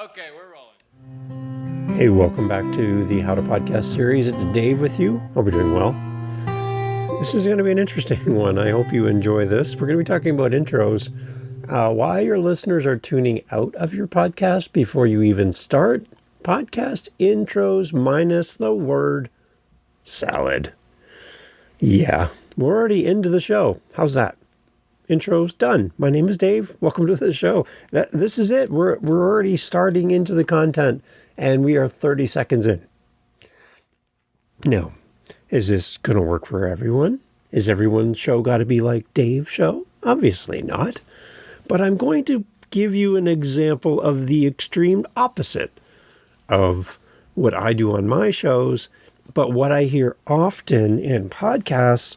Okay, we're rolling. Hey, welcome back to the How to Podcast series. It's Dave with you. Hope you're doing well. This is going to be an interesting one. I hope you enjoy this. We're going to be talking about intros. Why your listeners are tuning out of your podcast before you even start. Podcast intros minus the word salad. Yeah, we're already into the show. How's that? Intro's done. My name is Dave. Welcome to the show. This is it. We're already starting into the content, and we are 30 seconds in. Now, is this going to work for everyone? Is everyone's show got to be like Dave's show? Obviously not. But I'm going to give you an example of the extreme opposite of what I do on my shows, but what I hear often in podcasts,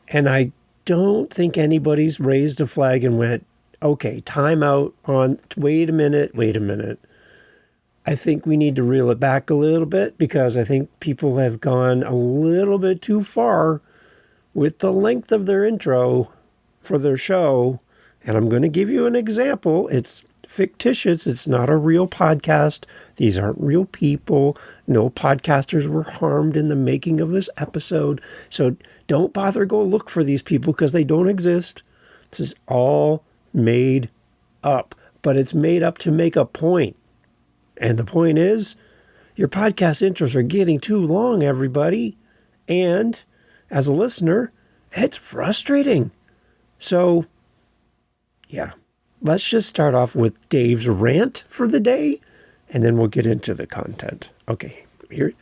and I don't think anybody's raised a flag and went, okay, time out on, wait a minute. I think we need to reel it back a little bit because I think people have gone a little bit too far with the length of their intro for their show. And I'm going to give you an example. It's fictitious. It's not a real podcast. These aren't real people. No podcasters were harmed in the making of this episode. So don't bother go look for these people because they don't exist. This is all made up, but it's made up to make a point. And the point is, your podcast intros are getting too long, everybody. And as a listener, it's frustrating. So, yeah, let's just start off with Dave's rant for the day, and then we'll get into the content. Okay, here,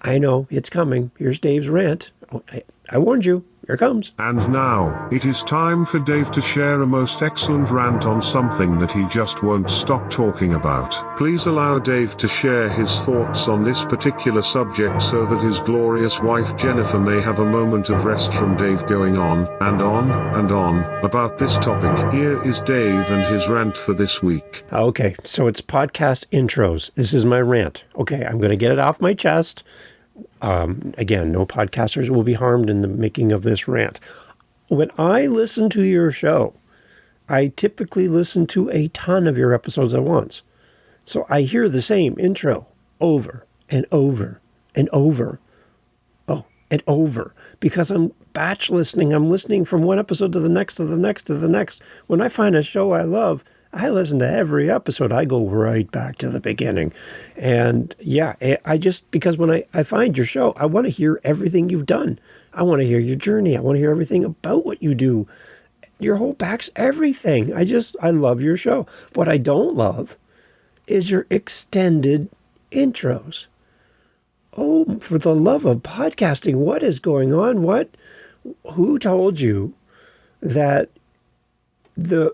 I know it's coming. Here's Dave's rant. Oh, I warned you. Here it comes. And now, it is time for Dave to share a most excellent rant on something that he just won't stop talking about. Please allow Dave to share his thoughts on this particular subject so that his glorious wife Jennifer may have a moment of rest from Dave going on and on about this topic. Here is Dave and his rant for this week. Okay, so it's podcast intros. This is my rant. Okay, I'm going to get it off my chest. Again, no podcasters will be harmed in the making of this rant. When I listen to your show, I typically listen to a ton of your episodes at once. So I hear the same intro over and over and over. Oh, and over. Because I'm batch listening. I'm listening from one episode to the next, to the next, to the next. When I find a show I love, I listen to every episode. I go right back to the beginning. And yeah, I just, because when I find your show, I want to hear everything you've done. I want to hear your journey. I want to hear everything about what you do. Your whole back's everything. I love your show. What I don't love is your extended intros. Oh, for the love of podcasting, what is going on? Who told you that the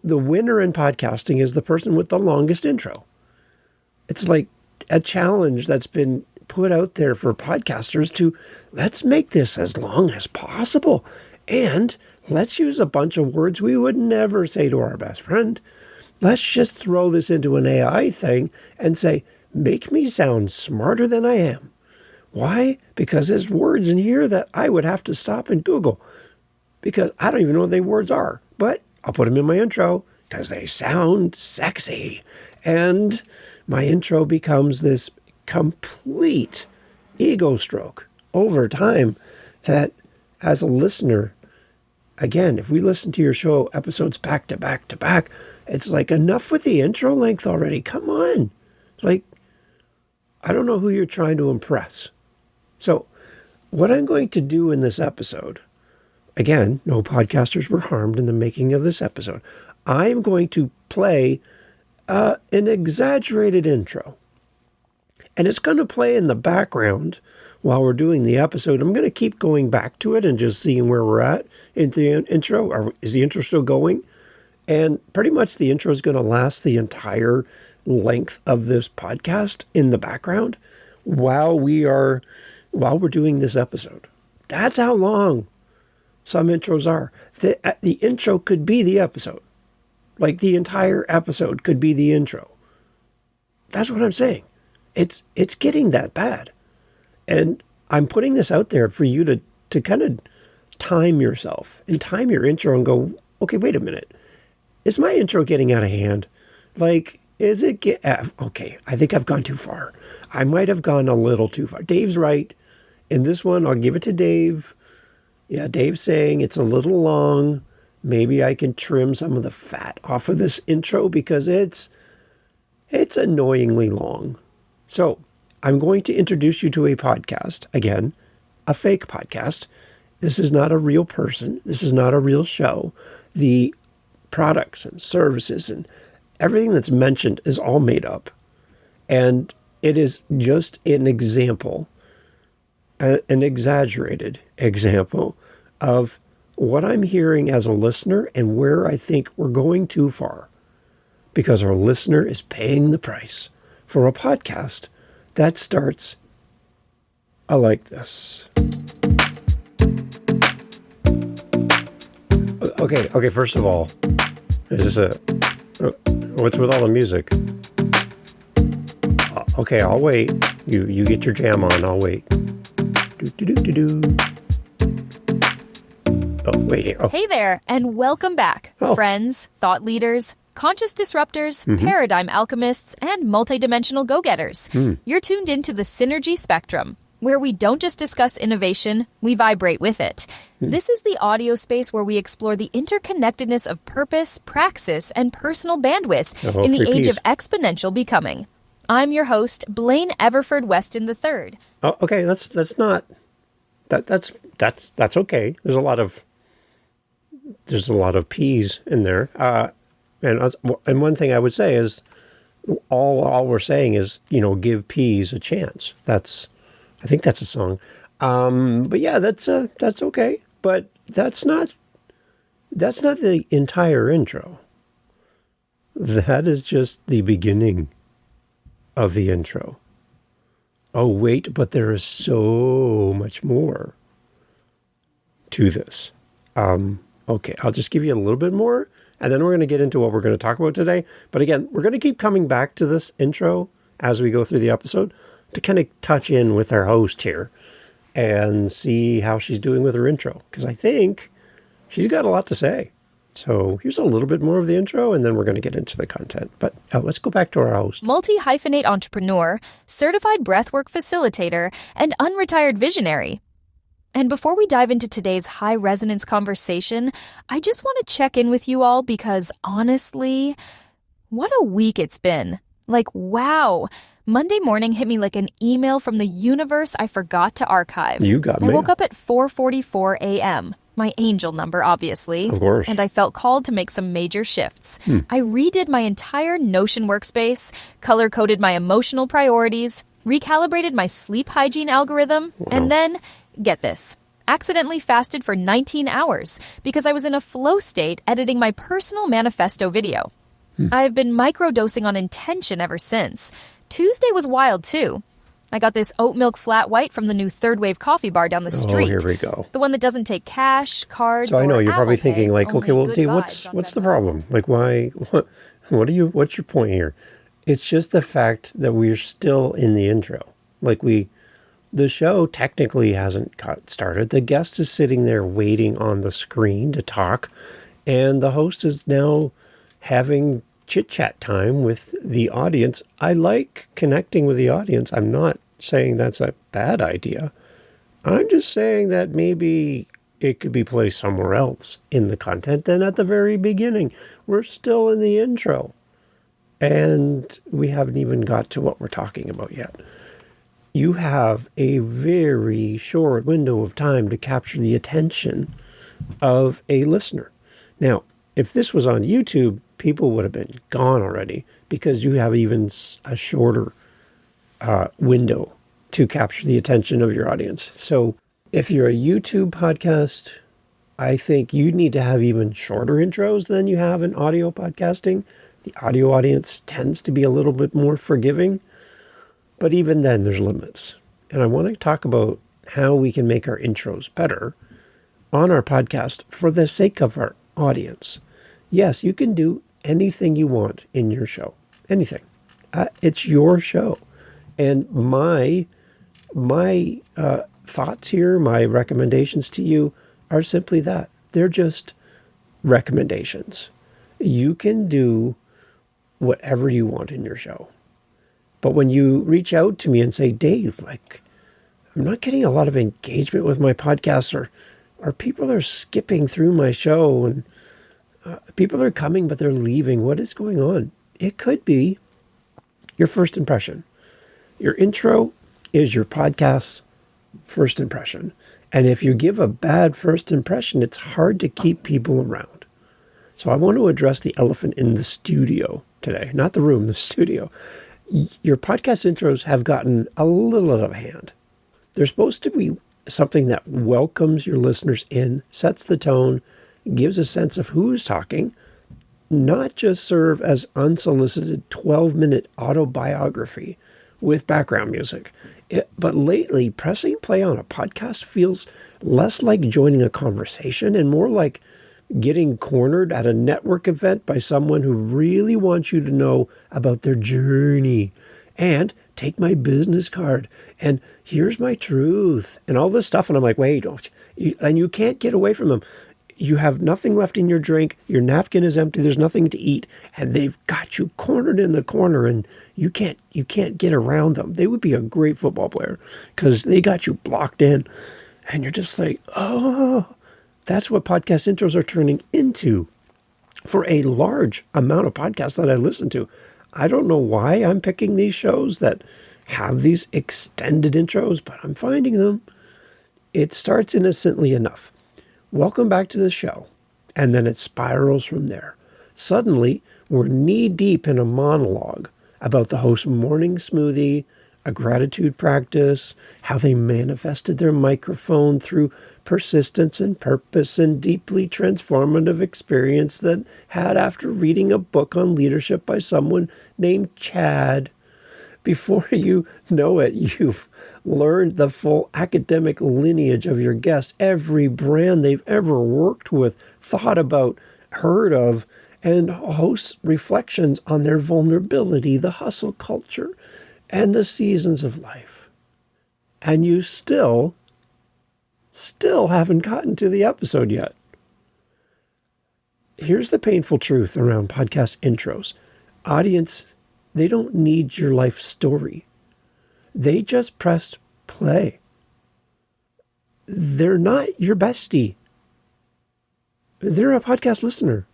winner in podcasting is the person with the longest intro? It's like a challenge that's been put out there for podcasters to, let's make this as long as possible. And let's use a bunch of words we would never say to our best friend. Let's just throw this into an AI thing and say, make me sound smarter than I am. Why? Because there's words in here that I would have to stop and Google because I don't even know what the words are. But I'll put them in my intro because they sound sexy. And my intro becomes this complete ego stroke over time that as a listener, again, if we listen to your show episodes back to back to back, it's like enough with the intro length already. Come on. Like, I don't know who you're trying to impress. So what I'm going to do in this episode, again, no podcasters were harmed in the making of this episode. I'm going to play an exaggerated intro. And it's going to play in the background while we're doing the episode. I'm going to keep going back to it and just seeing where we're at in the intro. Is the intro still going? And pretty much the intro is going to last the entire length of this podcast in the background while we're doing this episode. That's how long some intros are. The intro could be the episode. Like the entire episode could be the intro. That's what I'm saying. It's getting that bad. And I'm putting this out there for you to kind of time yourself and time your intro and go, okay, wait a minute. Is my intro getting out of hand? Like, Is it? Okay, I think I've gone too far. I might have gone a little too far. Dave's right. In this one, I'll give it to Dave. Yeah, Dave's saying it's a little long. Maybe I can trim some of the fat off of this intro because it's annoyingly long. So I'm going to introduce you to a podcast. Again, a fake podcast. This is not a real person. This is not a real show. The products and services and everything that's mentioned is all made up. And it is just an example, an exaggerated example of what I'm hearing as a listener and where I think we're going too far. Because our listener is paying the price for a podcast that starts like this. Okay, first of all, what's with all the music? Okay, I'll wait. You get your jam on, I'll wait. Oh, wait. Oh. Hey there, and welcome back, friends, thought leaders, conscious disruptors, paradigm alchemists, and multidimensional go-getters. You're tuned into the Synergy Spectrum, where we don't just discuss innovation, we vibrate with it. This is the audio space where we explore the interconnectedness of purpose, praxis, and personal bandwidth in the age of exponential becoming. I'm your host, Blaine Everford Weston III. Oh, okay, that's okay. There's a lot of P's in there. And one thing I would say is all we're saying is, give P's a chance. I think that's a song. But yeah, that's okay. But that's not the entire intro. That is just the beginning of the intro. Oh, wait, but there is so much more to this. Okay, I'll just give you a little bit more, and then we're going to get into what we're going to talk about today. But again, we're going to keep coming back to this intro as we go through the episode to kind of touch in with our host here and see how she's doing with her intro, because I think she's got a lot to say. So here's a little bit more of the intro, and then we're going to get into the content. But let's go back to our host. Multi-hyphenate entrepreneur, certified breathwork facilitator, and unretired visionary. And before we dive into today's high-resonance conversation, I just want to check in with you all because, honestly, what a week it's been. Like, wow. Monday morning hit me like an email from the universe I forgot to archive. You got mail. I woke up at 4:44 a.m., my angel number, obviously. Of course. And I felt called to make some major shifts. I redid my entire Notion workspace, color-coded my emotional priorities, recalibrated my sleep hygiene algorithm, and then, get this, accidentally fasted for 19 hours because I was in a flow state editing my personal manifesto video. I've been microdosing on intention ever since. Tuesday was wild, too. I got this oat milk flat white from the new Third Wave coffee bar down the street. Oh, here we go. The one that doesn't take cash, cards, So I know or you're probably Apple Pay, thinking like, okay, well, only Dave, good what's vibes on the Venmo. problem? Like, why? What's your point here? It's just the fact that we're still in the intro. Like the show technically hasn't got started. The guest is sitting there waiting on the screen to talk, and the host is now having chit-chat time with the audience. I like connecting with the audience. I'm not saying that's a bad idea. I'm just saying that maybe it could be placed somewhere else in the content than at the very beginning. We're still in the intro, and we haven't even got to what we're talking about yet. You have a very short window of time to capture the attention of a listener. Now, if this was on YouTube, people would have been gone already because you have even a shorter window to capture the attention of your audience. So if you're a YouTube podcast, I think you need to have even shorter intros than you have in audio podcasting. The audio audience tends to be a little bit more forgiving, but even then there's limits. And I want to talk about how we can make our intros better on our podcast for the sake of our audience. Yes, you can do anything you want in your show. Anything. It's your show. And my thoughts here, my recommendations to you are simply that. They're just recommendations. You can do whatever you want in your show. But when you reach out to me and say, Dave, like, I'm not getting a lot of engagement with my podcast, or people are skipping through my show, and people are coming, but they're leaving. What is going on? It could be your first impression. Your intro is your podcast's first impression. And if you give a bad first impression, it's hard to keep people around. So I want to address the elephant in the studio today, not the room, the studio. Your podcast intros have gotten a little out of hand. They're supposed to be something that welcomes your listeners in, sets the tone, gives a sense of who's talking, not just serve as unsolicited 12-minute autobiography with background music. But lately, pressing play on a podcast feels less like joining a conversation and more like getting cornered at a network event by someone who really wants you to know about their journey. And take my business card, and here's my truth, and all this stuff. And I'm like, wait, and you can't get away from them. You have nothing left in your drink. Your napkin is empty. There's nothing to eat. And they've got you cornered in the corner, and you can't get around them. They would be a great football player because they got you blocked in. And you're just like, oh, that's what podcast intros are turning into for a large amount of podcasts that I listen to. I don't know why I'm picking these shows that have these extended intros, but I'm finding them. It starts innocently enough. Welcome back to the show. And then it spirals from there. Suddenly, we're knee-deep in a monologue about the host's morning smoothie, a gratitude practice, how they manifested their microphone through persistence and purpose and deeply transformative experience that had after reading a book on leadership by someone named Chad. Before you know it, you've learned the full academic lineage of your guest, every brand they've ever worked with, thought about, heard of, and hosts reflections on their vulnerability, the hustle culture, and the seasons of life. And you still haven't gotten to the episode yet. Here's the painful truth around podcast intros. Audience, they don't need your life story. They just pressed play. They're not your bestie. They're a podcast listener.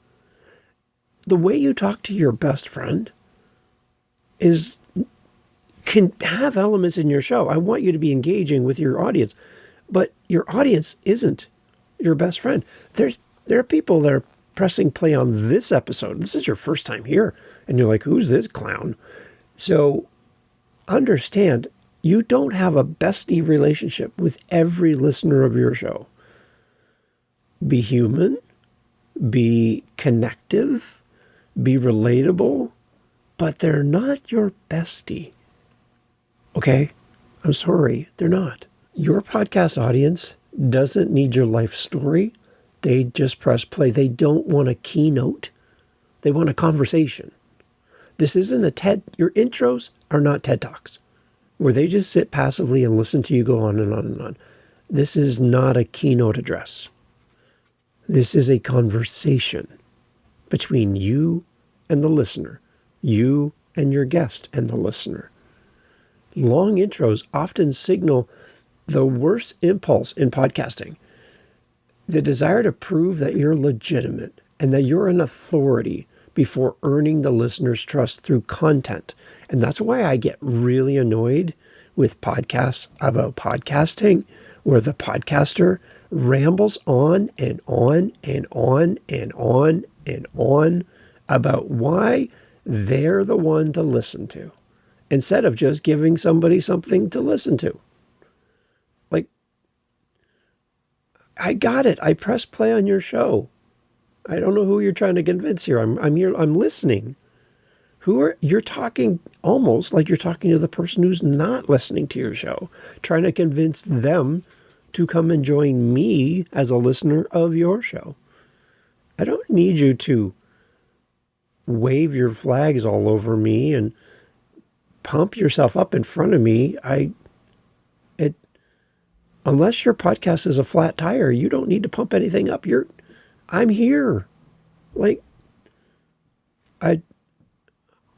The way you talk to your best friend can have elements in your show. I want you to be engaging with your audience, but your audience isn't your best friend. There are people that are pressing play on this episode. This is your first time here, and you're like, who's this clown? So understand, you don't have a bestie relationship with every listener of your show. Be human, be connective, be relatable, but they're not your bestie. Okay? I'm sorry, they're not. Your podcast audience doesn't need your life story. They just press play. They don't want a keynote. They want a conversation. This isn't a TED. Your intros are not TED Talks where they just sit passively and listen to you go on and on and on. This is not a keynote address. This is a conversation between you and the listener, you and your guest and the listener. Long intros often signal the worst impulse in podcasting, the desire to prove that you're legitimate and that you're an authority before earning the listener's trust through content. And that's why I get really annoyed with podcasts about podcasting, where the podcaster rambles on and on and on and on and on about why they're the one to listen to, instead of just giving somebody something to listen to. Like, I got it. I pressed play on your show. I don't know who you're trying to convince here. I'm here. I'm listening. You're talking almost like you're talking to the person who's not listening to your show, trying to convince them to come and join me as a listener of your show. I don't need you to wave your flags all over me and pump yourself up in front of me. Unless your podcast is a flat tire, you don't need to pump anything up. I'm here. Like,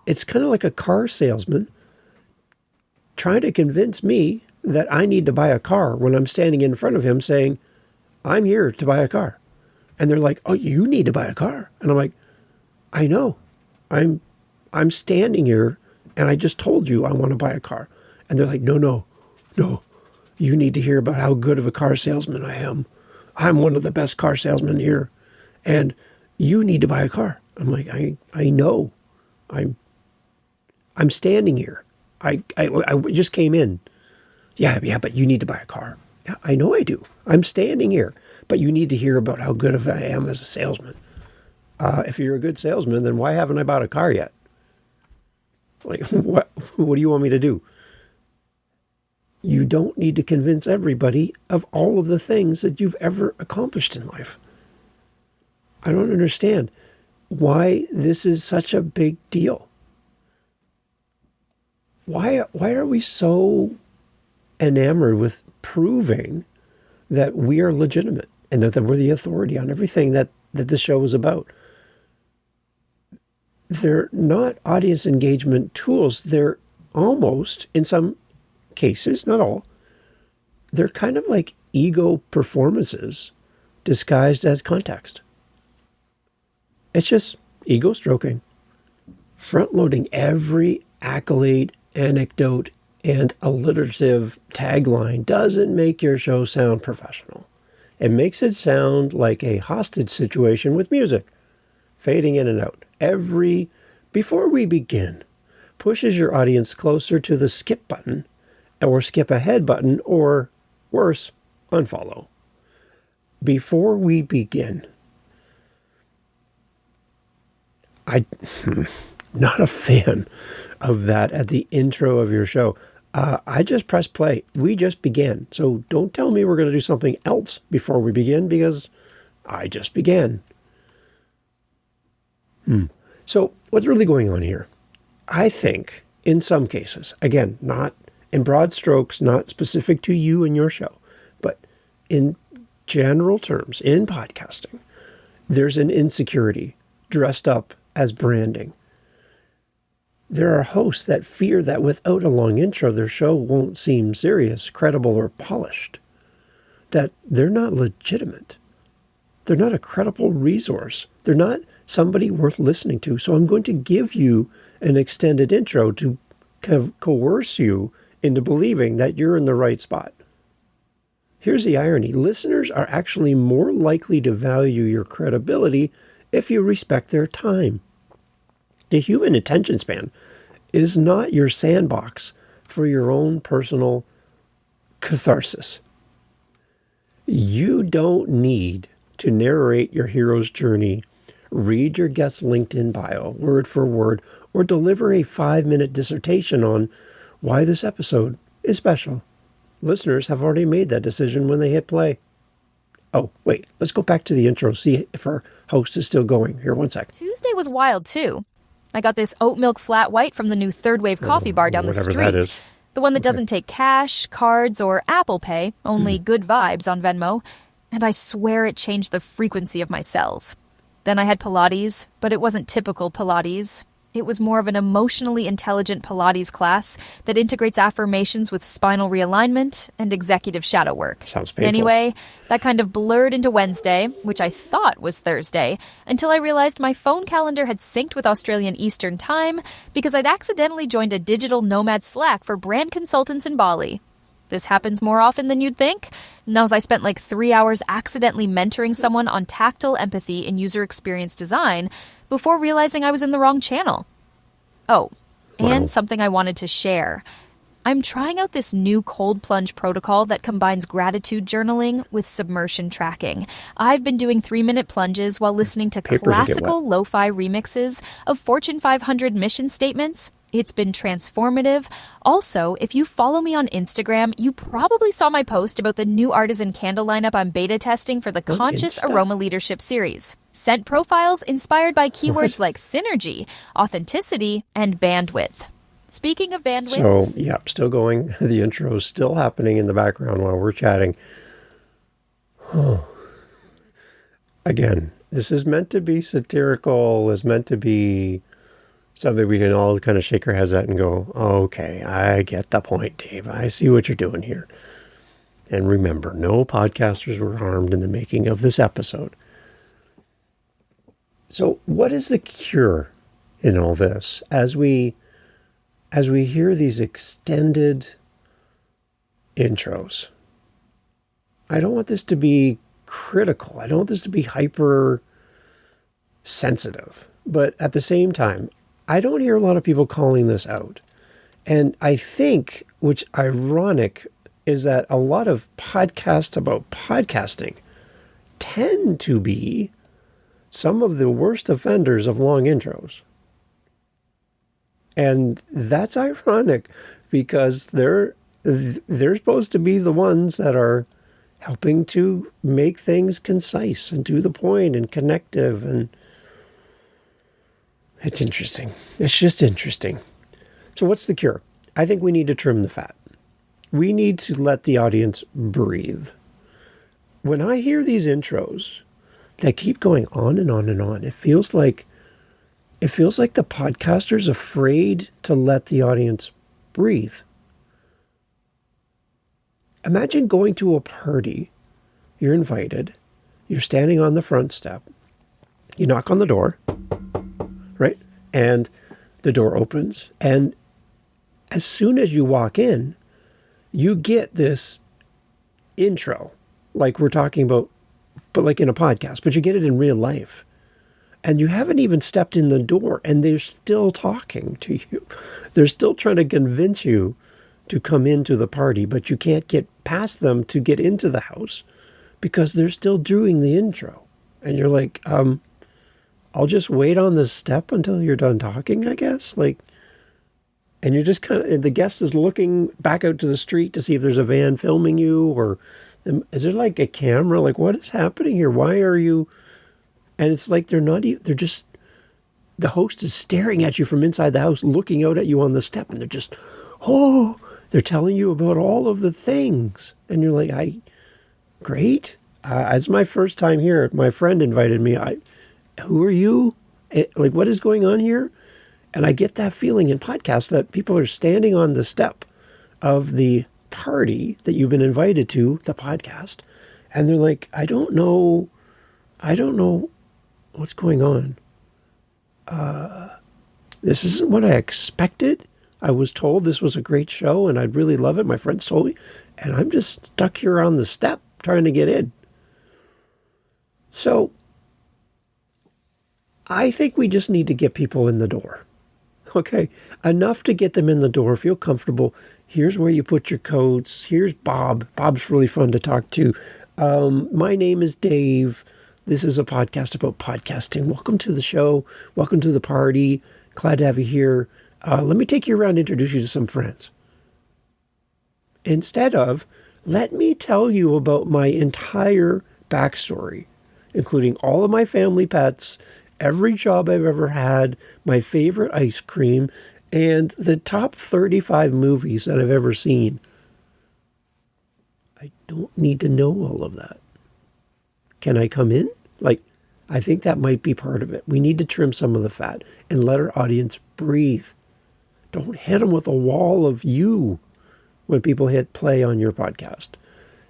it's kind of like a car salesman trying to convince me that I need to buy a car when I'm standing in front of him saying, I'm here to buy a car. And they're like, oh, you need to buy a car. And I'm like, I know. I'm standing here and I just told you I want to buy a car. And they're like, no. You need to hear about how good of a car salesman I am. I'm one of the best car salesmen here. And you need to buy a car. I'm like, I know. I'm standing here. I just came in. Yeah, but you need to buy a car. Yeah, I know I do. I'm standing here. But you need to hear about how good of I am as a salesman. If you're a good salesman, then why haven't I bought a car yet? Like, what do you want me to do? You don't need to convince everybody of all of the things that you've ever accomplished in life. I don't understand why this is such a big deal. Why are we so enamored with proving that we are legitimate and that we're the authority on everything that the show is about? They're not audience engagement tools. They're almost, in some cases, not all, they're kind of like ego performances disguised as context. It's just ego stroking, front-loading every accolade, anecdote, and alliterative tagline doesn't make your show sound professional. It makes it sound like a hostage situation with music, fading in and out. Before we begin, pushes your audience closer to the skip button or skip ahead button, or worse, unfollow. Before we begin, I'm not a fan of that at the intro of your show. I just pressed play. We just began. So don't tell me we're going to do something else before we begin, because I just began. So what's really going on here? I think in some cases, again, not in broad strokes, not specific to you and your show, but in general terms, in podcasting, there's an insecurity dressed up as branding. There are hosts that fear that without a long intro, their show won't seem serious, credible, or polished. That they're not legitimate. They're not a credible resource. They're not somebody worth listening to. So I'm going to give you an extended intro to kind of coerce you into believing that you're in the right spot. Here's the irony. Listeners are actually more likely to value your credibility if you respect their time. The human attention span is not your sandbox for your own personal catharsis. You don't need to narrate your hero's journey, read your guest's LinkedIn bio word for word, or deliver a 5-minute dissertation on why this episode is special. Listeners have already made that decision when they hit play. Oh, wait, let's go back to the intro, see if our host is still going. Here, one sec. Tuesday was wild, too. I got this oat milk flat white from the new Third Wave coffee bar down the street. That is. The one that doesn't take cash, cards, or Apple Pay, only good vibes on Venmo. And I swear it changed the frequency of my cells. Then I had Pilates, but it wasn't typical Pilates. It was more of an emotionally intelligent Pilates class that integrates affirmations with spinal realignment and executive shadow work. Sounds painful. Anyway, that kind of blurred into Wednesday, which I thought was Thursday, until I realized my phone calendar had synced with Australian Eastern Time because I'd accidentally joined a digital nomad Slack for brand consultants in Bali. This happens more often than you'd think. Now, as I spent like 3 hours accidentally mentoring someone on tactile empathy and user experience design before realizing I was in the wrong channel. Oh, and something I wanted to share. I'm trying out this new cold plunge protocol that combines gratitude journaling with submersion tracking. I've been doing 3-minute plunges while listening to classical lo-fi remixes of Fortune 500 mission statements. It's been transformative. Also, if you follow me on Instagram, you probably saw my post about the new artisan candle lineup I'm beta testing for the Conscious Aroma Leadership series. Scent profiles inspired by keywords like synergy, authenticity, and bandwidth. Speaking of bandwidth... So, yeah, still going. The intro is still happening in the background while we're chatting. Again, this is meant to be satirical, is meant to be something we can all kind of shake our heads at and go, okay, I get the point, Dave. I see what you're doing here. And remember, no podcasters were harmed in the making of this episode. So what is the cure in all this? As we hear these extended intros, I don't want this to be critical. I don't want this to be hyper sensitive. But at the same time, I don't hear a lot of people calling this out. And I think, which ironic, is that a lot of podcasts about podcasting tend to be some of the worst offenders of long intros. And that's ironic because they're supposed to be the ones that are helping to make things concise and to the point and connective. And it's interesting. It's just interesting. So what's the cure? I think we need to trim the fat. We need to let the audience breathe. When I hear these intros that keep going on and on and on, it feels like the podcaster's afraid to let the audience breathe. Imagine going to a party. You're invited. You're standing on the front step. You knock on the door, right? And the door opens. And as soon as you walk in, you get this intro, like we're talking about, but like in a podcast, but you get it in real life. And you haven't even stepped in the door and they're still talking to you. They're still trying to convince you to come into the party, but you can't get past them to get into the house because they're still doing the intro. And you're like, I'll just wait on this step until you're done talking, I guess. And you're just kind of, the guest is looking back out to the street to see if there's a van filming you, or is there like a camera? Like, what is happening here? Why are you? And it's like they're just, the host is staring at you from inside the house, looking out at you on the step, and they're just, they're telling you about all of the things. And you're like, great. It's my first time here. My friend invited me. Who are you? Like, what is going on here? And I get that feeling in podcasts that people are standing on the step of the party that you've been invited to, the podcast, and they're like, I don't know what's going on. This isn't what I expected. I was told this was a great show and I'd really love it. My friends told me, and I'm just stuck here on the step trying to get in. So I think we just need to get people in the door. Okay, enough to get them in the door, feel comfortable. Here's where you put your coats. Here's Bob. Bob's really fun to talk to. My name is Dave. This is a podcast about podcasting. Welcome to the show. Welcome to the party. Glad to have you here. Let me take you around and introduce you to some friends. Instead of, let me tell you about my entire backstory, including all of my family pets, every job I've ever had, my favorite ice cream, and the top 35 movies that I've ever seen. I don't need to know all of that. Can I come in? I think that might be part of it. We need to trim some of the fat and let our audience breathe. Don't hit them with a wall of you when people hit play on your podcast.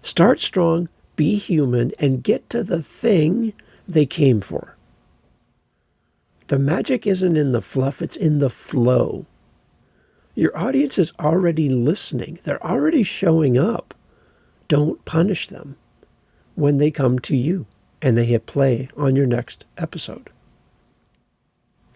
Start strong, be human, and get to the thing they came for. The magic isn't in the fluff, it's in the flow. Your audience is already listening. They're already showing up. Don't punish them when they come to you and they hit play on your next episode.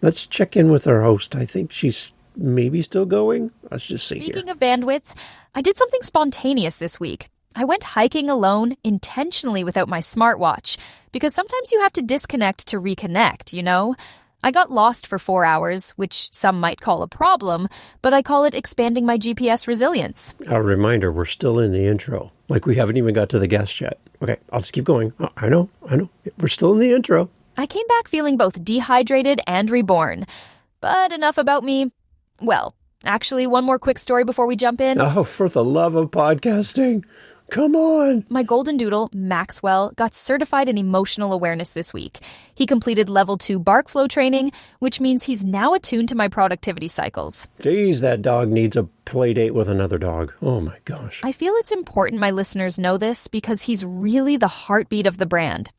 Let's check in with our host. I think she's maybe still going. Let's just see here. Speaking of bandwidth, I did something spontaneous this week. I went hiking alone, intentionally without my smartwatch, because sometimes you have to disconnect to reconnect, you know? I got lost for 4 hours, which some might call a problem, but I call it expanding my GPS resilience. A reminder, we're still in the intro. We haven't even got to the guest yet. Okay, I'll just keep going. Oh, I know. We're still in the intro. I came back feeling both dehydrated and reborn. But enough about me. Well, actually, one more quick story before we jump in. Oh, for the love of podcasting. Come on. My golden doodle, Maxwell, got certified in emotional awareness this week. He completed level 2 bark flow training, which means he's now attuned to my productivity cycles. Geez, that dog needs a play date with another dog. Oh my gosh. I feel it's important my listeners know this because he's really the heartbeat of the brand.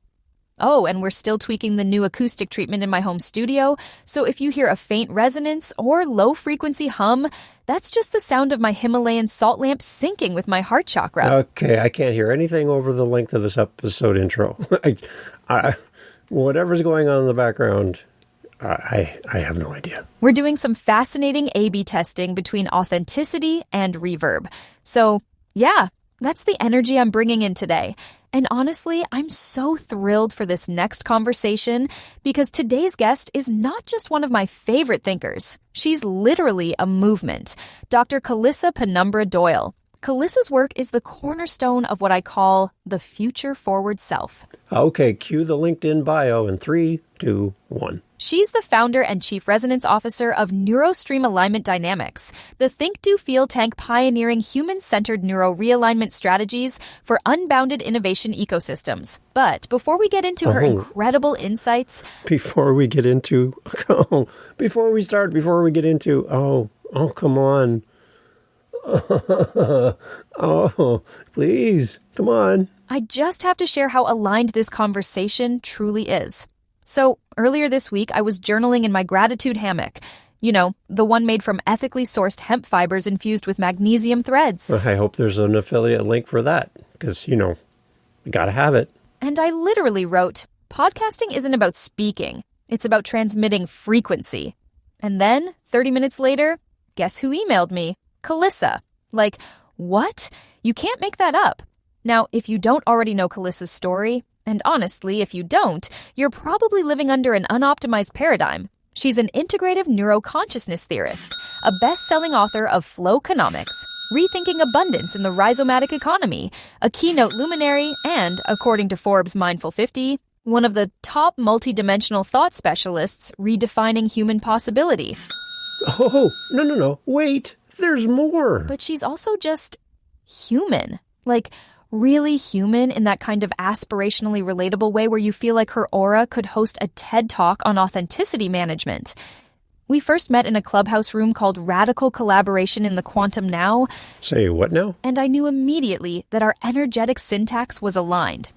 Oh, and we're still tweaking the new acoustic treatment in my home studio, so if you hear a faint resonance or low-frequency hum, that's just the sound of my Himalayan salt lamp syncing with my heart chakra. Okay, I can't hear anything over the length of this episode intro. Whatever's going on in the background, I have no idea. We're doing some fascinating A/B testing between authenticity and reverb. So, yeah, that's the energy I'm bringing in today. And honestly, I'm so thrilled for this next conversation because today's guest is not just one of my favorite thinkers. She's literally a movement. Dr. Calissa Penumbra Doyle. Calissa's work is the cornerstone of what I call the future-forward self. Okay, cue the LinkedIn bio in 3, 2, 1. She's the founder and chief resonance officer of NeuroStream Alignment Dynamics, the think-do-feel tank pioneering human-centered neuro-realignment strategies for unbounded innovation ecosystems. But before we get into her incredible insights... Before we get into... before we get into... Oh, come on. Oh, please, come on. I just have to share how aligned this conversation truly is. So, earlier this week, I was journaling in my gratitude hammock. You know, the one made from ethically sourced hemp fibers infused with magnesium threads. I hope there's an affiliate link for that, because, you gotta have it. And I literally wrote, podcasting isn't about speaking. It's about transmitting frequency. And then, 30 minutes later, guess who emailed me? Calissa. Like, what? You can't make that up. Now, if you don't already know Calissa's story, and honestly, if you don't, you're probably living under an unoptimized paradigm. She's an integrative neuroconsciousness theorist, a best-selling author of Flowconomics, Rethinking Abundance in the Rhizomatic Economy, a keynote luminary, and, according to Forbes' Mindful 50, one of the top multidimensional thought specialists redefining human possibility. Oh, no, wait. There's more. But she's also just human. Like, really human in that kind of aspirationally relatable way where you feel like her aura could host a TED Talk on authenticity management. We first met in a clubhouse room called Radical Collaboration in the Quantum Now. Say what now? And I knew immediately that our energetic syntax was aligned.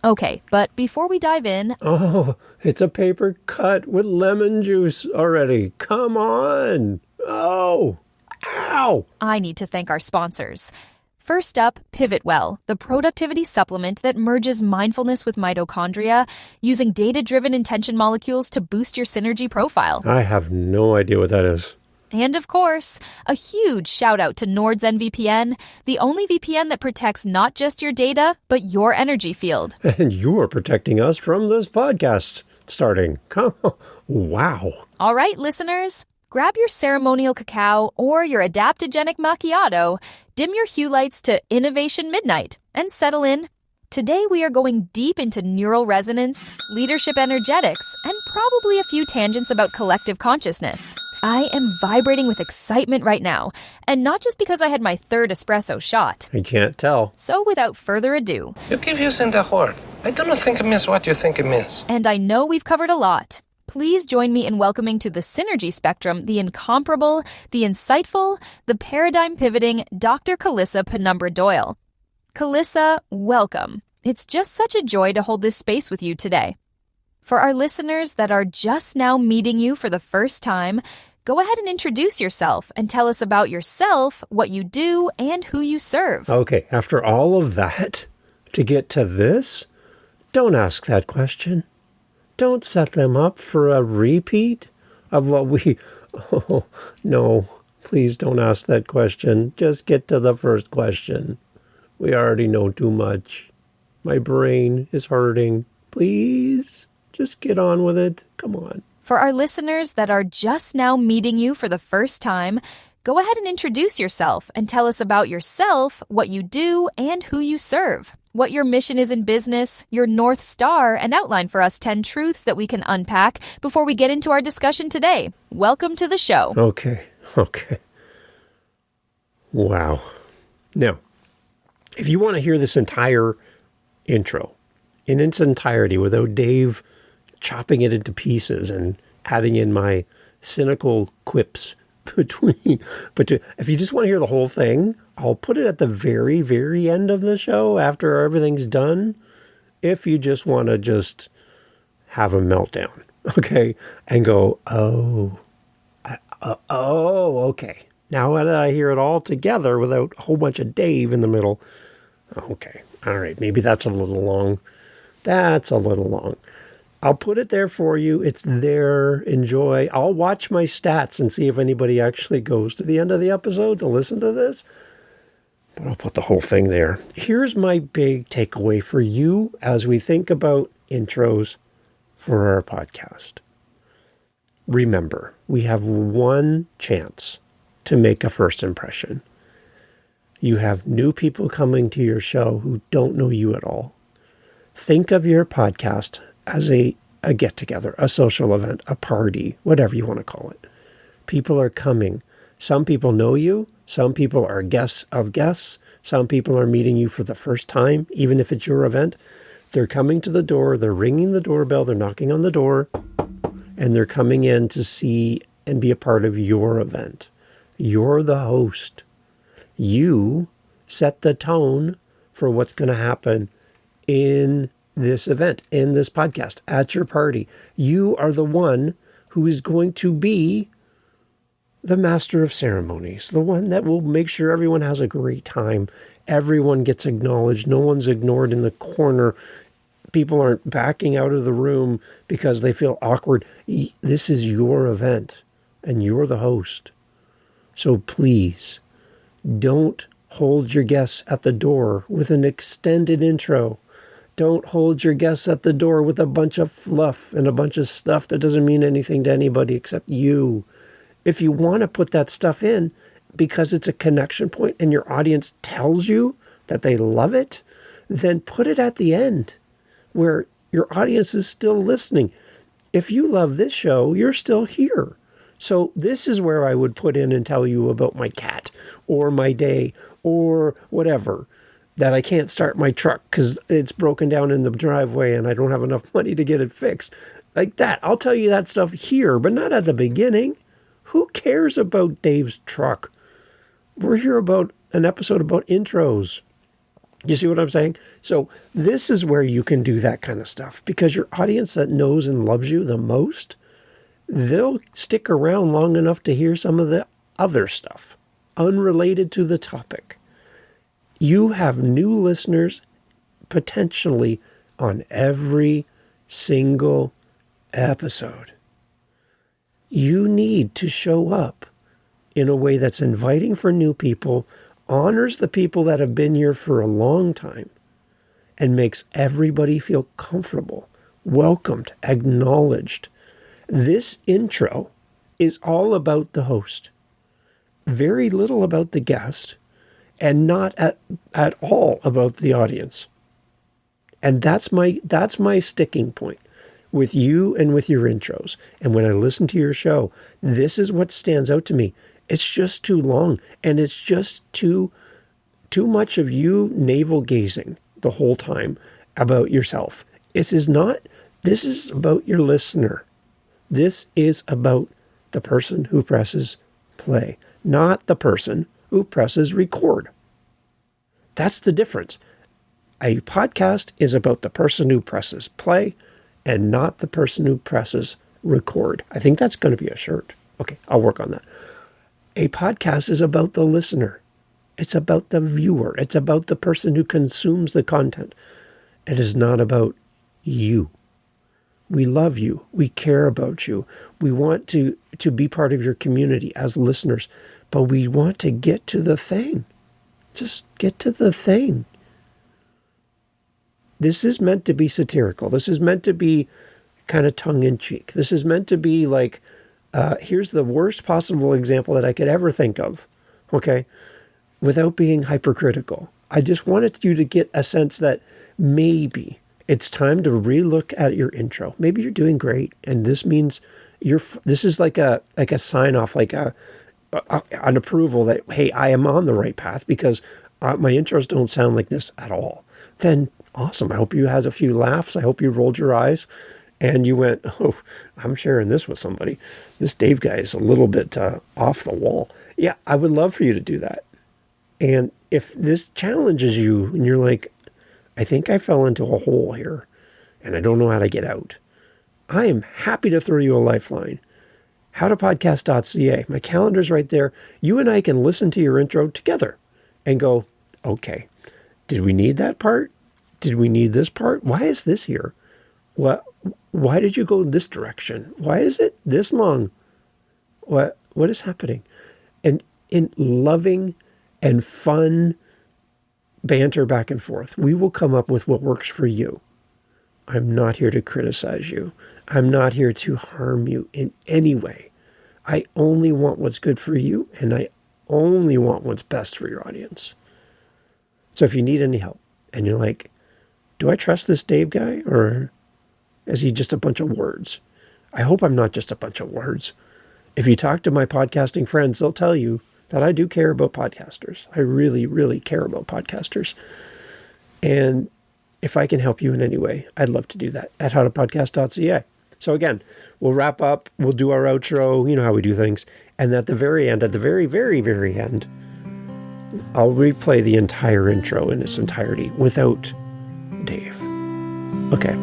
Okay, but before we dive in... Oh, it's a paper cut with lemon juice already. Come on. Oh, ow. I need to thank our sponsors. First up, PivotWell, the productivity supplement that merges mindfulness with mitochondria, using data-driven intention molecules to boost your synergy profile. I have no idea what that is. And of course, a huge shout out to NordZen, the only VPN that protects not just your data, but your energy field. And you are protecting us from this podcast starting. Wow. All right, listeners. Grab your ceremonial cacao or your adaptogenic macchiato, dim your hue lights to Innovation Midnight, and settle in. Today we are going deep into neural resonance, leadership energetics, and probably a few tangents about collective consciousness. I am vibrating with excitement right now, and not just because I had my third espresso shot. I can't tell. So without further ado... You keep using the word. I do not think it means what you think it means. And I know we've covered a lot. Please join me in welcoming to the Synergy Spectrum the incomparable, the insightful, the paradigm-pivoting Dr. Calissa Penumbra Doyle. Calissa, welcome. It's just such a joy to hold this space with you today. For our listeners that are just now meeting you for the first time, go ahead and introduce yourself and tell us about yourself, what you do, and who you serve. Okay, after all of that, to get to this, don't ask that question. Don't set them up for a repeat of what we... Oh, no, please don't ask that question. Just get to the first question. We already know too much. My brain is hurting. Please, just get on with it. Come on. For our listeners that are just now meeting you for the first time, go ahead and introduce yourself and tell us about yourself, what you do, and who you serve. What your mission is in business, your North Star, and outline for us 10 truths that we can unpack before we get into our discussion today. Welcome to the show. Okay. Wow. Now, If you want to hear this entire intro in its entirety without Dave chopping it into pieces and adding in my cynical quips but if you just want to hear the whole thing, I'll put it at the very, very end of the show after everything's done. If you just want to just have a meltdown, okay, and go, okay. Now that I hear it all together without a whole bunch of Dave in the middle, okay, all right, maybe that's a little long. That's a little long. I'll put it there for you. It's there. Enjoy. I'll watch my stats and see if anybody actually goes to the end of the episode to listen to this. But I'll put the whole thing there. Here's my big takeaway for you as we think about intros for our podcast. Remember, we have one chance to make a first impression. You have new people coming to your show who don't know you at all. Think of your podcast as a get-together, a social event, a party, whatever you want to call it. People are coming. Some people know you. Some people are guests of guests. Some people are meeting you for the first time, even if it's your event. They're coming to the door. They're ringing the doorbell. They're knocking on the door. And they're coming in to see and be a part of your event. You're the host. You set the tone for what's going to happen in this event, in this podcast, at your party. You are the one who is going to be the master of ceremonies, the one that will make sure everyone has a great time. Everyone gets acknowledged. No one's ignored in the corner. People aren't backing out of the room because they feel awkward. This is your event, and you're the host. So please, don't hold your guests at the door with an extended intro. Don't hold your guests at the door with a bunch of fluff and a bunch of stuff that doesn't mean anything to anybody except you. If you want to put that stuff in because it's a connection point and your audience tells you that they love it, then put it at the end where your audience is still listening. If you love this show, you're still here. So this is where I would put in and tell you about my cat or my day or whatever, that I can't start my truck because it's broken down in the driveway and I don't have enough money to get it fixed. Like that. I'll tell you that stuff here, but not at the beginning. Who cares about Dave's truck? We're here about an episode about intros. You see what I'm saying? So this is where you can do that kind of stuff because your audience that knows and loves you the most, they'll stick around long enough to hear some of the other stuff unrelated to the topic. You have new listeners potentially on every single episode. You need to show up in a way that's inviting for new people, honors the people that have been here for a long time, and makes everybody feel comfortable, welcomed, acknowledged. This intro is all about the host. Very little about the guest. And not at all about the audience. And that's my sticking point with you and with your intros. And when I listen to your show, this is what stands out to me. It's just too long, and it's just too much of you navel gazing the whole time about yourself. This is about your listener. This is about the person who presses play, not the person who presses record. That's the difference. A podcast is about the person who presses play and not the person who presses record. I think that's going to be a shirt. Okay, I'll work on that. A podcast is about the listener. It's about the viewer. It's about the person who consumes the content. It is not about you. We love you. We care about you. We want to be part of your community as listeners. But we want to get to the thing. Just get to the thing. This is meant to be satirical. This is meant to be kind of tongue-in-cheek. This is meant to be like, here's the worst possible example that I could ever think of, okay, without being hypercritical. I just wanted you to get a sense that maybe it's time to relook at your intro. Maybe you're doing great, and this means this is like a sign-off, like an approval that, hey, I am on the right path because my intros don't sound like this at all, then awesome. I hope you had a few laughs. I hope you rolled your eyes and you went, oh, I'm sharing this with somebody. This Dave guy is a little bit off the wall. Yeah, I would love for you to do that. And if this challenges you and you're like, I think I fell into a hole here and I don't know how to get out, I am happy to throw you a lifeline. howtopodcast.ca. My calendar's right there. You and I can listen to your intro together and go, okay, did we need that part? Did we need this part? Why is this here? Why did you go this direction? Why is it this long? What is happening? And in loving and fun banter back and forth, we will come up with what works for you. I'm not here to criticize you. I'm not here to harm you in any way. I only want what's good for you, and I only want what's best for your audience. So if you need any help, and you're like, do I trust this Dave guy, or is he just a bunch of words? I hope I'm not just a bunch of words. If you talk to my podcasting friends, they'll tell you that I do care about podcasters. I really, really care about podcasters. And if I can help you in any way, I'd love to do that at howtopodcast.ca. So again, we'll wrap up. We'll do our outro. You know how we do things. And at the very end, at the very, very, very end, I'll replay the entire intro in its entirety without Dave. Okay.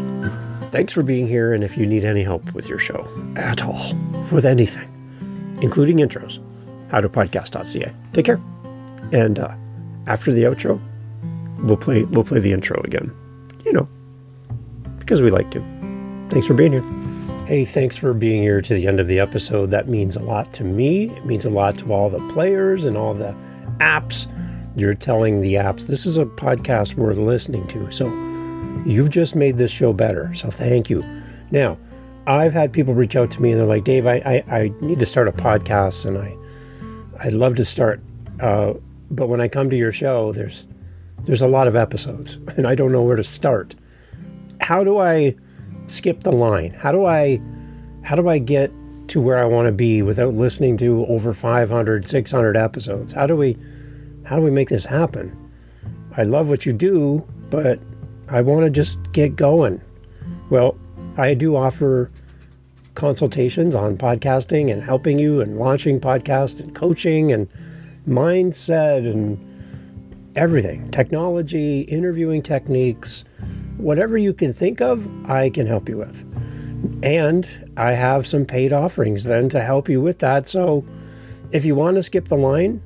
Thanks for being here. And if you need any help with your show at all, with anything, including intros, howtopodcast.ca. Take care. And after the outro, we'll play the intro again. You know, because we like to. Thanks for being here. Hey, thanks for being here to the end of the episode. That means a lot to me. It means a lot to all the players and all the apps. You're telling the apps, this is a podcast worth listening to. So you've just made this show better. So thank you. Now, I've had people reach out to me and they're like, Dave, I need to start a podcast and I'd love to start. But when I come to your show, there's a lot of episodes and I don't know where to start. How do I skip the line? How do I get to where I want to be without listening to over 500, 600 episodes? How do we make this happen? I love what you do, but I want to just get going. Well, I do offer consultations on podcasting and helping you and launching podcasts and coaching and mindset and everything, technology, interviewing techniques, whatever you can think of, I can help you with. And I have some paid offerings then to help you with that. So if you want to skip the line,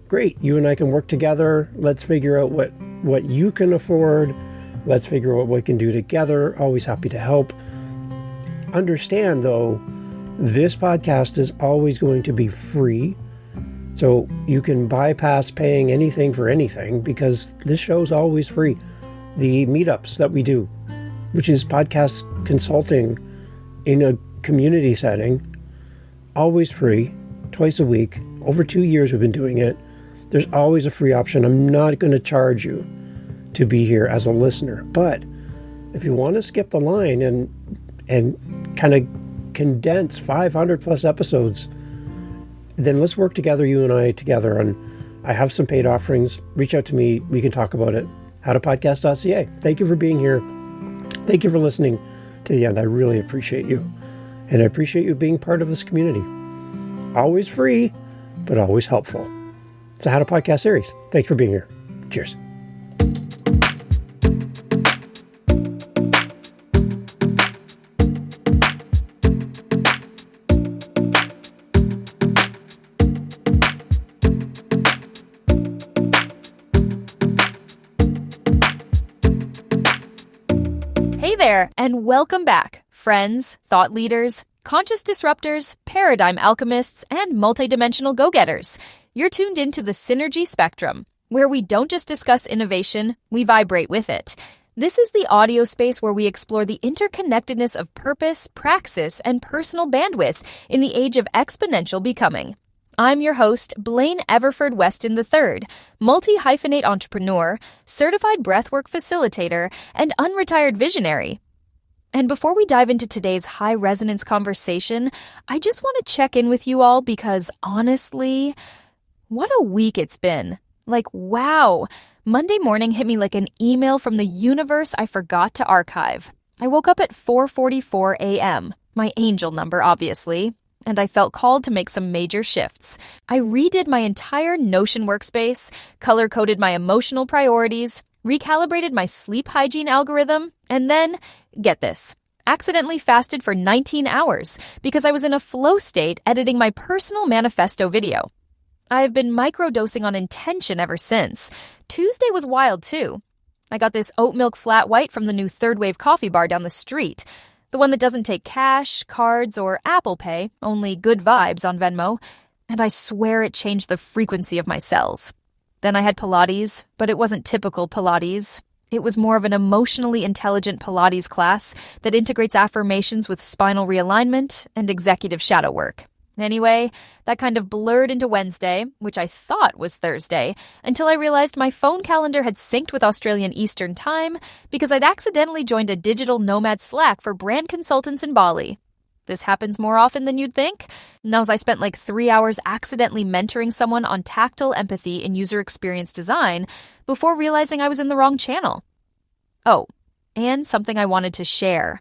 great. You and I can work together. Let's figure out what you can afford. Let's figure out what we can do together. Always happy to help. Understand, though, this podcast is always going to be free. So you can bypass paying anything for anything because this show's always free. The meetups that we do, which is podcast consulting in a community setting, always free, twice a week. Over 2 years we've been doing it. There's always a free option. I'm not going to charge you to be here as a listener. But if you want to skip the line and kind of condense 500 plus episodes, then let's work together, you and I together. And I have some paid offerings. Reach out to me. We can talk about it. howtopodcast.ca. Thank you for being here. Thank you for listening to the end. I really appreciate you. And I appreciate you being part of this community. Always free, but always helpful. It's a How to Podcast series. Thanks for being here. Cheers. Hey there, and welcome back, friends, thought leaders, conscious disruptors, paradigm alchemists, and multidimensional go-getters. You're tuned into the Synergy Spectrum, where we don't just discuss innovation, we vibrate with it. This is the audio space where we explore the interconnectedness of purpose, praxis, and personal bandwidth in the age of exponential becoming. I'm your host, Blaine Everford Weston III, multi-hyphenate entrepreneur, certified breathwork facilitator, and unretired visionary. And before we dive into today's high-resonance conversation, I just want to check in with you all because, honestly, what a week it's been. Like, wow. Monday morning hit me like an email from the universe I forgot to archive. I woke up at 4:44 a.m., my angel number, obviously, and I felt called to make some major shifts. I redid my entire Notion workspace, color-coded my emotional priorities, recalibrated my sleep hygiene algorithm, and then, get this, accidentally fasted for 19 hours because I was in a flow state editing my personal manifesto video. I've been microdosing on intention ever since. Tuesday was wild, too. I got this oat milk flat white from the new Third Wave coffee bar down the street, the one that doesn't take cash, cards, or Apple Pay, only good vibes on Venmo, and I swear it changed the frequency of my cells. Then I had Pilates, but it wasn't typical Pilates. It was more of an emotionally intelligent Pilates class that integrates affirmations with spinal realignment and executive shadow work. Anyway, that kind of blurred into Wednesday, which I thought was Thursday, until I realized my phone calendar had synced with Australian Eastern Time because I'd accidentally joined a digital nomad Slack for brand consultants in Bali. This happens more often than you'd think. Now, as I spent like 3 hours accidentally mentoring someone on tactile empathy in user experience design before realizing I was in the wrong channel. Oh, and something I wanted to share.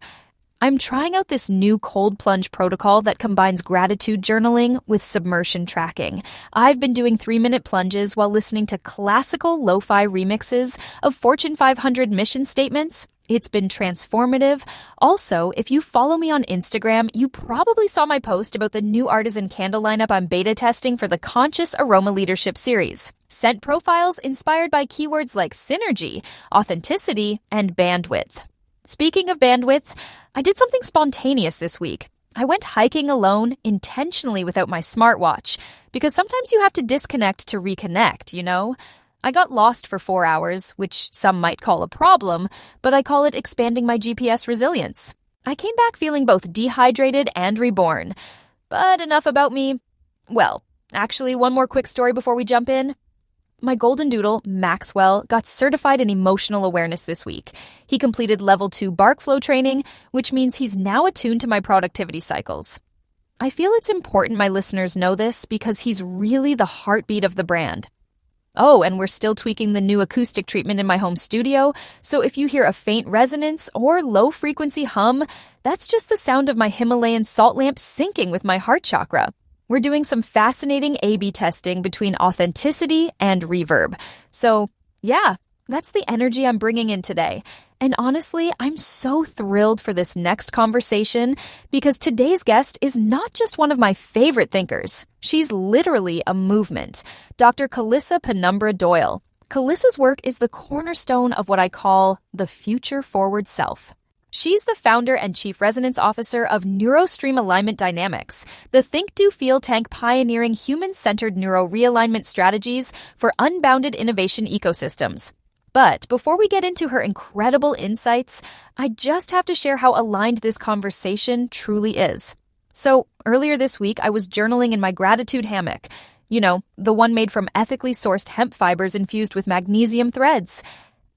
I'm trying out this new cold plunge protocol that combines gratitude journaling with submersion tracking. I've been doing 3-minute plunges while listening to classical lo-fi remixes of Fortune 500 mission statements. It's been transformative. Also, if you follow me on Instagram, you probably saw my post about the new artisan candle lineup I'm beta testing for the Conscious Aroma Leadership series. Scent profiles inspired by keywords like synergy, authenticity, and bandwidth. Speaking of bandwidth, I did something spontaneous this week. I went hiking alone, intentionally without my smartwatch, because sometimes you have to disconnect to reconnect, you know? I got lost for 4 hours, which some might call a problem, but I call it expanding my GPS resilience. I came back feeling both dehydrated and reborn. But enough about me. Well, actually, one more quick story before we jump in. My golden doodle, Maxwell, got certified in emotional awareness this week. He completed level 2 bark flow training, which means he's now attuned to my productivity cycles. I feel it's important my listeners know this because he's really the heartbeat of the brand. Oh, and we're still tweaking the new acoustic treatment in my home studio, so if you hear a faint resonance or low-frequency hum, that's just the sound of my Himalayan salt lamp syncing with my heart chakra. We're doing some fascinating A/B testing between authenticity and reverb. So, yeah, that's the energy I'm bringing in today. And honestly, I'm so thrilled for this next conversation because today's guest is not just one of my favorite thinkers. She's literally a movement. Dr. Calissa Penumbra Doyle. Calissa's work is the cornerstone of what I call the future-forward self. She's the founder and chief resonance officer of NeuroStream Alignment Dynamics, the think-do-feel tank pioneering human-centered neuro-realignment strategies for unbounded innovation ecosystems. But before we get into her incredible insights, I just have to share how aligned this conversation truly is. So, earlier this week, I was journaling in my gratitude hammock. You know, the one made from ethically sourced hemp fibers infused with magnesium threads.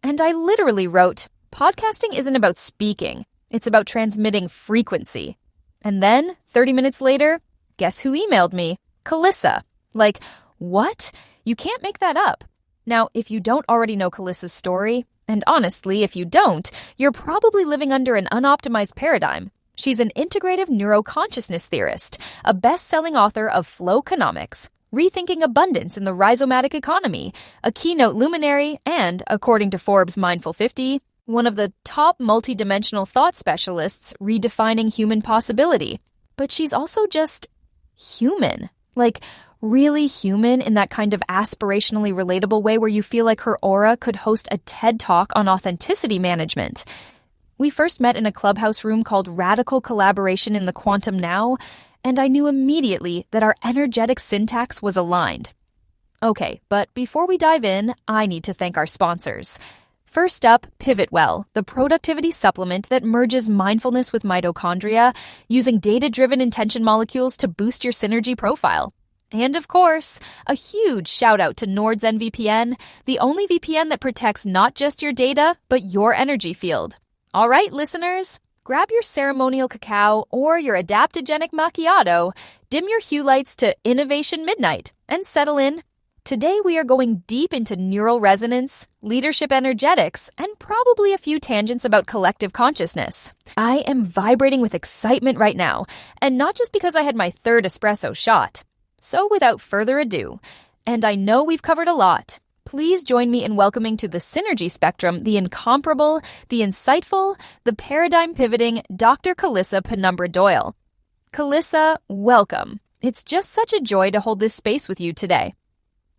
And I literally wrote, podcasting isn't about speaking. It's about transmitting frequency. And then, 30 minutes later, guess who emailed me? Calissa. Like, what? You can't make that up. Now, if you don't already know Calissa's story, and honestly, if you don't, you're probably living under an unoptimized paradigm. She's an integrative neuroconsciousness theorist, a best-selling author of Flowconomics, Rethinking Abundance in the Rhizomatic Economy, a keynote luminary, and, according to Forbes' Mindful 50, one of the top multidimensional thought specialists redefining human possibility. But she's also just human. Like, really human in that kind of aspirationally relatable way where you feel like her aura could host a TED Talk on authenticity management. We first met in a clubhouse room called Radical Collaboration in the Quantum Now, and I knew immediately that our energetic syntax was aligned. Okay, but before we dive in, I need to thank our sponsors. First up, PivotWell, the productivity supplement that merges mindfulness with mitochondria, using data-driven intention molecules to boost your synergy profile. And of course, a huge shout out to Nordzen VPN, the only VPN that protects not just your data, but your energy field. All right, listeners, grab your ceremonial cacao or your adaptogenic macchiato, dim your hue lights to Innovation Midnight, and settle in. Today we are going deep into neural resonance, leadership energetics, and probably a few tangents about collective consciousness. I am vibrating with excitement right now, and not just because I had my third espresso shot. So without further ado, and I know we've covered a lot, please join me in welcoming to the synergy spectrum the incomparable, the insightful, the paradigm-pivoting Dr. Calissa Penumbra Doyle. Calissa, welcome. It's just such a joy to hold this space with you today.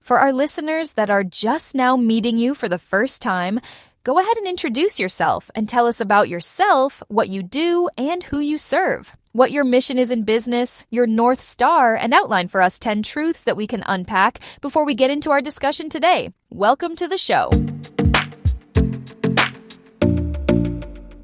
For our listeners that are just now meeting you for the first time, go ahead and introduce yourself and tell us about yourself, what you do, and who you serve. What your mission is in business, your North Star, and outline for us 10 truths that we can unpack before we get into our discussion today. Welcome to the show.